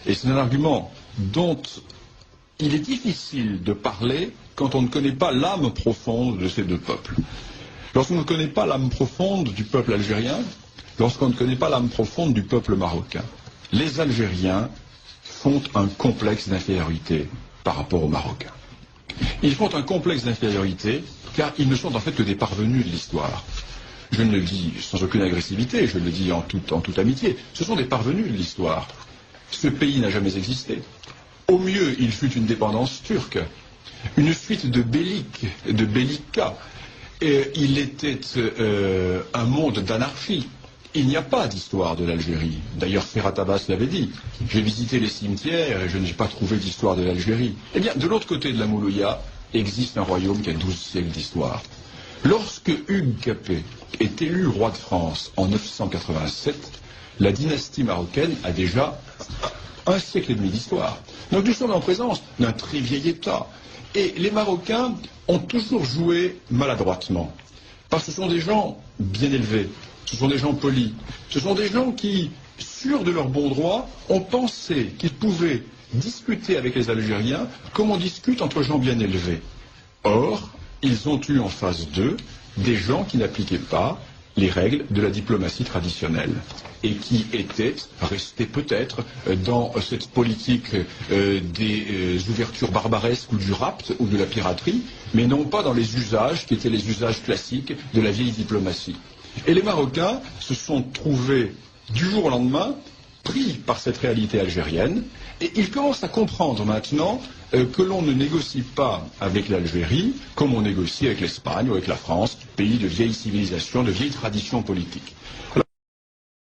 Et c'est un argument dont il est difficile de parler quand on ne connaît pas l'âme profonde de ces deux peuples. Lorsqu'on ne connaît pas l'âme profonde du peuple algérien, lorsqu'on ne connaît pas l'âme profonde du peuple marocain, les Algériens font un complexe d'infériorité par rapport aux Marocains. Ils font un complexe d'infériorité car ils ne sont en fait que des parvenus de l'histoire. Je ne le dis sans aucune agressivité, je le dis en toute amitié. Ce sont des parvenus de l'histoire. Ce pays n'a jamais existé. Au mieux, il fut une dépendance turque, une suite de bellicats. Et il était un monde d'anarchie. Il n'y a pas d'histoire de l'Algérie. D'ailleurs, Ferhat Abbas l'avait dit. J'ai visité les cimetières et je n'ai pas trouvé d'histoire de l'Algérie. Eh bien, de l'autre côté de la Moulouya, existe un royaume qui a 12 siècles d'histoire. Lorsque Hugues Capet est élu roi de France en 987, la dynastie marocaine a déjà un siècle et demi d'histoire. Donc nous sommes en présence d'un très vieil État. Et les Marocains ont toujours joué maladroitement. Parce que ce sont des gens bien élevés, ce sont des gens polis, ce sont des gens qui, sûrs de leur bon droit, ont pensé qu'ils pouvaient discuter avec les Algériens comme on discute entre gens bien élevés. Or, ils ont eu en face d'eux des gens qui n'appliquaient pas les règles de la diplomatie traditionnelle et qui étaient restés peut-être dans cette politique des ouvertures barbaresques ou du rapt ou de la piraterie, mais non pas dans les usages qui étaient les usages classiques de la vieille diplomatie. Et les Marocains se sont trouvés du jour au lendemain pris par cette réalité algérienne et ils commencent à comprendre maintenant que l'on ne négocie pas avec l'Algérie comme on négocie avec l'Espagne ou avec la France, pays de vieille civilisation, de vieille tradition politique. Alors,